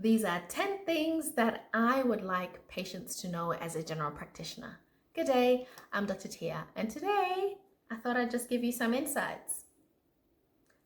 These are 10 things that I would like patients to know as a general practitioner. Good day, I'm Dr. Tia, and today I thought I'd just give you some insights.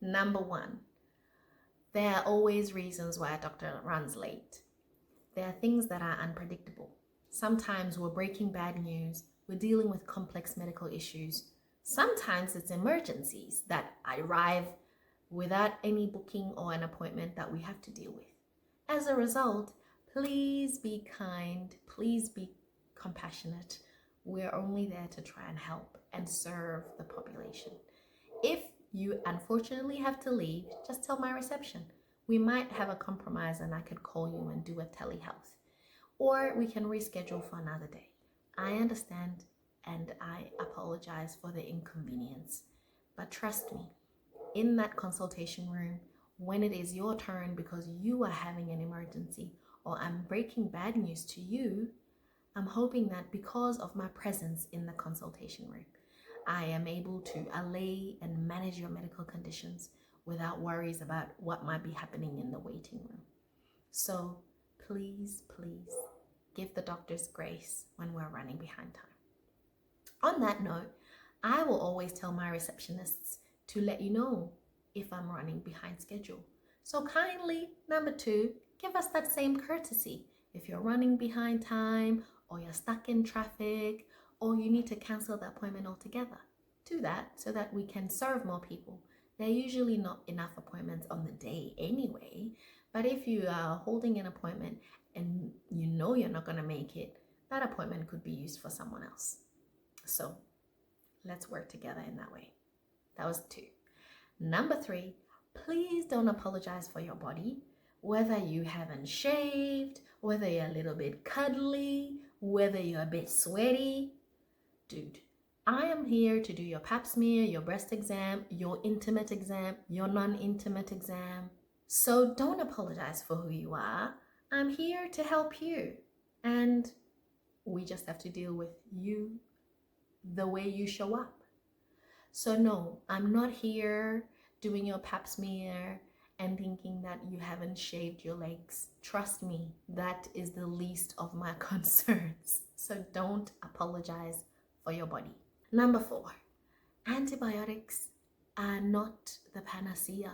Number one, there are always reasons why a doctor runs late. There are things that are unpredictable. Sometimes we're breaking bad news, we're dealing with complex medical issues. Sometimes it's emergencies that arrive without any booking or an appointment that we have to deal with. As a result, please be kind, please be compassionate. We're only there to try and help and serve the population. If you unfortunately have to leave, just tell my reception. We might have a compromise and I could call you and do a telehealth. Or we can reschedule for another day. I understand and I apologize for the inconvenience. But trust me, in that consultation room, when it is your turn because you are having an emergency or I'm breaking bad news to you, I'm hoping that because of my presence in the consultation room, I am able to allay and manage your medical conditions without worries about what might be happening in the waiting room. So please, please give the doctors grace when we're running behind time. On that note, I will always tell my receptionists to let you know if I'm running behind schedule. So kindly, number two, give us that same courtesy. If you're running behind time or you're stuck in traffic or you need to cancel the appointment altogether, do that so that we can serve more people. There are usually not enough appointments on the day anyway, but if you are holding an appointment and you know you're not going to make it, that appointment could be used for someone else. So let's work together in that way. That was two. Number three, please don't apologize for your body. Whether you haven't shaved, whether you're a little bit cuddly, whether you're a bit sweaty. Dude, I am here to do your pap smear, your breast exam, your intimate exam, your non-intimate exam. So don't apologize for who you are. I'm here to help you. And we just have to deal with you the way you show up. So no, I'm not here doing your pap smear and thinking that you haven't shaved your legs. Trust me, that is the least of my concerns. So don't apologize for your body. Number four, antibiotics are not the panacea.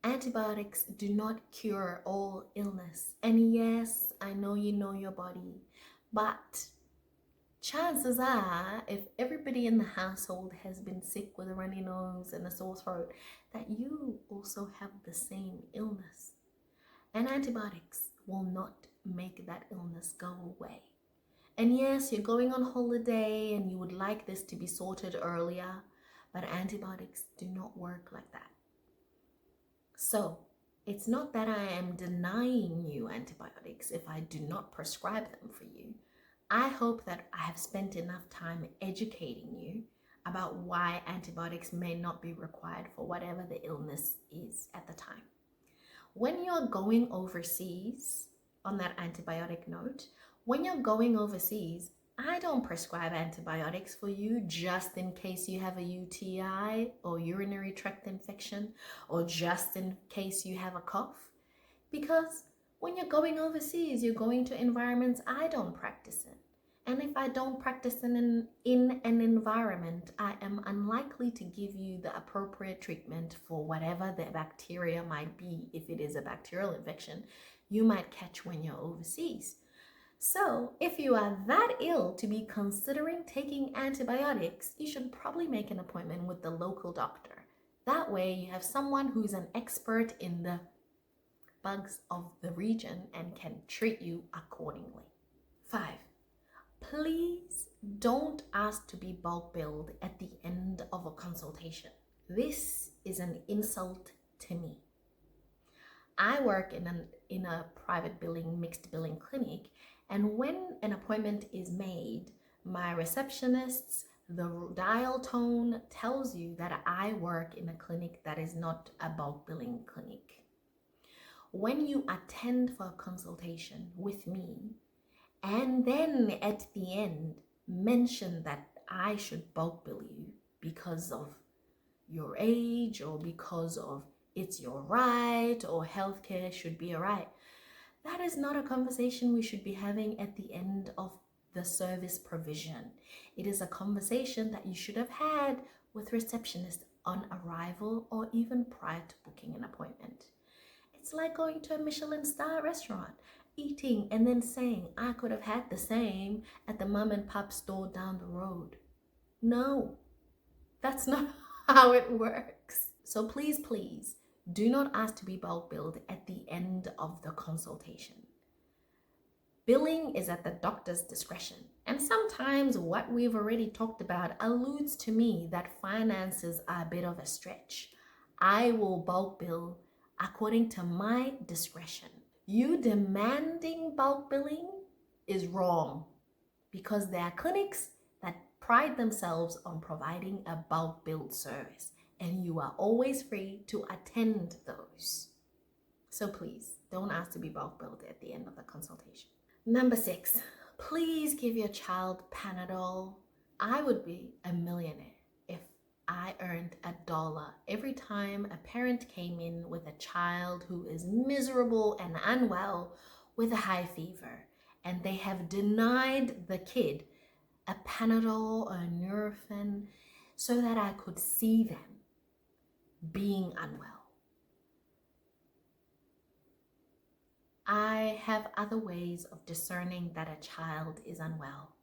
Antibiotics do not cure all illness. And yes, I know you know your body, but chances are, if everybody in the household has been sick with a runny nose and a sore throat, that you also have the same illness. And antibiotics will not make that illness go away. And yes, you're going on holiday and you would like this to be sorted earlier, but antibiotics do not work like that. So it's not that I am denying you antibiotics if I do not prescribe them for you. I hope that I have spent enough time educating you about why antibiotics may not be required for whatever the illness is at the time. When you're going overseas, on that antibiotic note, when you're going overseas, I don't prescribe antibiotics for you just in case you have a UTI or urinary tract infection or just in case you have a cough. Because when you're going overseas, you're going to environments I don't practice in. And if I don't practice in an environment, I am unlikely to give you the appropriate treatment for whatever the bacteria might be. If it is a bacterial infection, you might catch when you're overseas. So if you are that ill to be considering taking antibiotics, you should probably make an appointment with the local doctor. That way you have someone who's an expert in the bugs of the region and can treat you accordingly. 5, please don't ask to be bulk billed at the end of a consultation. This is an insult to me. I work in a private billing, mixed billing clinic, and when an appointment is made, my receptionists, the dial tone tells you that I work in a clinic that is not a bulk billing clinic. When you attend for a consultation with me, and then at the end mention that I should bulk bill you because of your age or because of it's your right or healthcare should be a right. That is not a conversation we should be having at the end of the service provision. It is a conversation that you should have had with receptionists on arrival or even prior to booking an appointment. It's like going to a Michelin star restaurant, eating and then saying, I could have had the same at the mom and pop store down the road. No, that's not how it works. So please, please, do not ask to be bulk billed at the end of the consultation. Billing is at the doctor's discretion. And sometimes what we've already talked about alludes to me that finances are a bit of a stretch. I will bulk bill according to my discretion. You demanding bulk billing is wrong because there are clinics that pride themselves on providing a bulk billed service, and you are always free to attend those. So please don't ask to be bulk billed at the end of the consultation. Number 6, please give your child Panadol. I would be a millionaire if I earned $1 every time a parent came in with a child who is miserable and unwell with a high fever, and they have denied the kid a Panadol or a Nurofen so that I could see them being unwell. I have other ways of discerning that a child is unwell.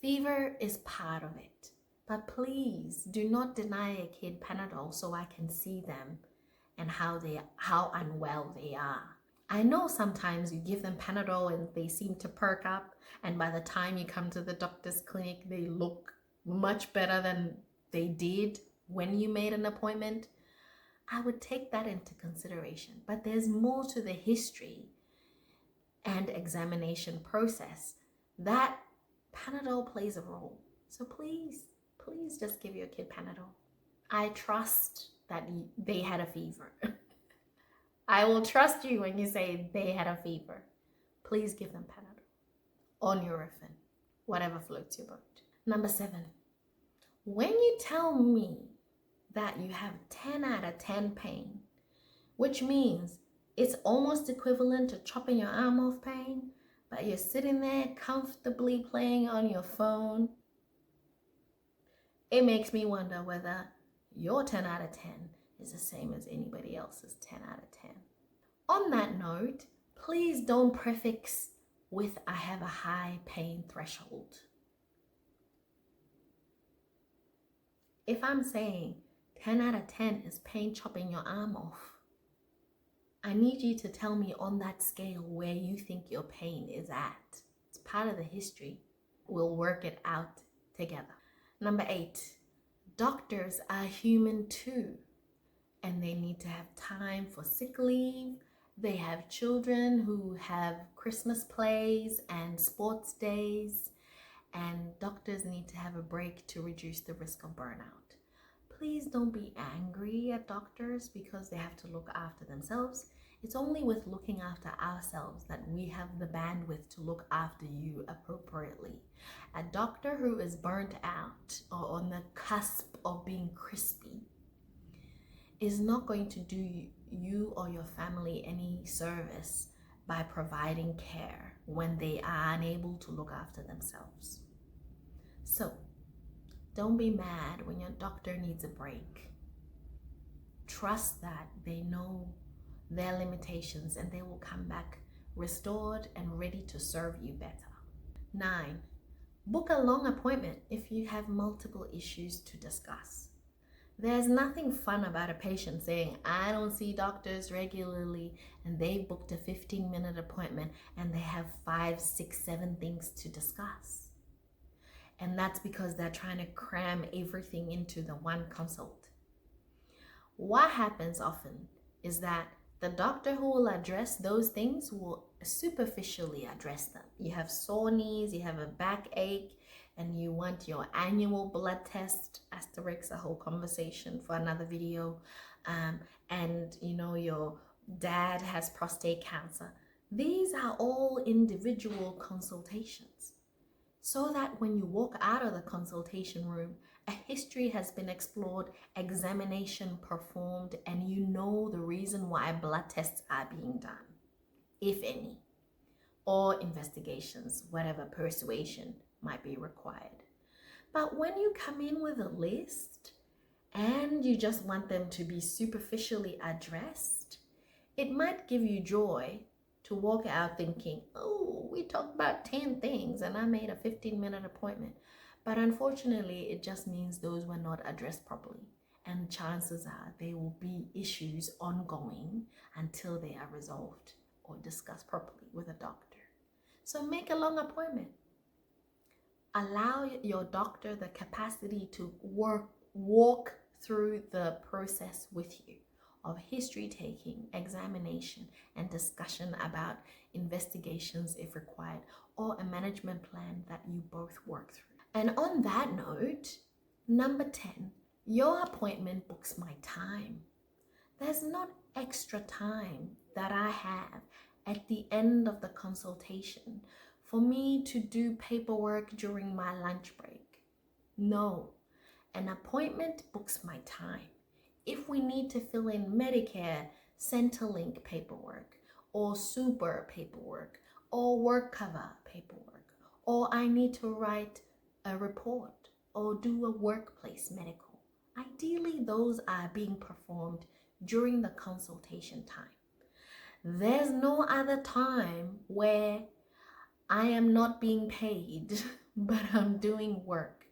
Fever is part of it, but please do not deny a kid Panadol so I can see them and how unwell they are. I know sometimes you give them Panadol and they seem to perk up, and by the time you come to the doctor's clinic, they look much better than they did when you made an appointment. I would take that into consideration, but there's more to the history and examination process that Panadol plays a role. So please just give your kid Panadol. I trust that they had a fever. I will trust you when you say they had a fever. Please give them Panadol or Nurofen, whatever floats your boat. Number 7, when you tell me that you have 10 out of 10 pain, which means it's almost equivalent to chopping your arm off pain, but you're sitting there comfortably playing on your phone, it makes me wonder whether your 10 out of 10 is the same as anybody else's 10 out of 10. On that note, please don't prefix with I have a high pain threshold. If I'm saying 10 out of 10 is pain chopping your arm off, I need you to tell me on that scale where you think your pain is at. It's part of the history. We'll work it out together. Number 8, doctors are human too, and they need to have time for sick leave. They have children who have Christmas plays and sports days, and doctors need to have a break to reduce the risk of burnout. Please don't be angry at doctors because they have to look after themselves. It's only with looking after ourselves that we have the bandwidth to look after you appropriately. A doctor who is burnt out or on the cusp of being crispy is not going to do you or your family any service by providing care when they are unable to look after themselves. So, don't be mad when your doctor needs a break. Trust that they know their limitations and they will come back restored and ready to serve you better. 9, book a long appointment if you have multiple issues to discuss. There's nothing fun about a patient saying, I don't see doctors regularly, and they booked a 15-minute appointment and they have 5, 6, 7 things to discuss. And that's because they're trying to cram everything into the one consult. What happens often is that the doctor who will address those things will superficially address them. You have sore knees, you have a backache, and you want your annual blood test, asterisk, a whole conversation for another video, and you know your dad has prostate cancer. These are all individual consultations, so that when you walk out of the consultation room a history has been explored, examination performed, and you know the reason why blood tests are being done, if any, or investigations, whatever persuasion might be required. But when you come in with a list and you just want them to be superficially addressed, it might give you joy to walk out thinking, oh, we talked about 10 things and I made a 15-minute appointment. But unfortunately, it just means those were not addressed properly. And chances are there will be issues ongoing until they are resolved or discussed properly with a doctor. So make a long appointment. Allow your doctor the capacity to walk through the process with you of history taking, examination, and discussion about investigations if required, or a management plan that you both work through. And on that note, number 10, your appointment books my time. There's not extra time that I have at the end of the consultation for me to do paperwork during my lunch break. No, an appointment books my time. If we need to fill in Medicare Centrelink paperwork, or super paperwork, or work cover paperwork, or I need to write a report or do a workplace medical, ideally those are being performed during the consultation time. There's no other time where I am not being paid, but I'm doing work,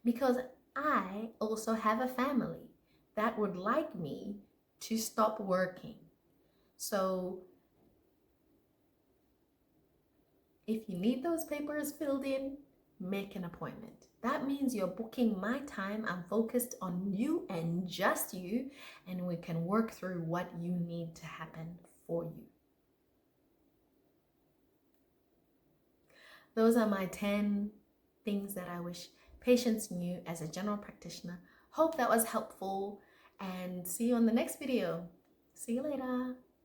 because I also have a family that would like me to stop working. So if you need those papers filled in, make an appointment. That means you're booking my time. I'm focused on you and just you, and we can work through what you need to happen for you. Those are my 10 things that I wish patients knew as a general practitioner. Hope that was helpful, and see you on the next video. See you later.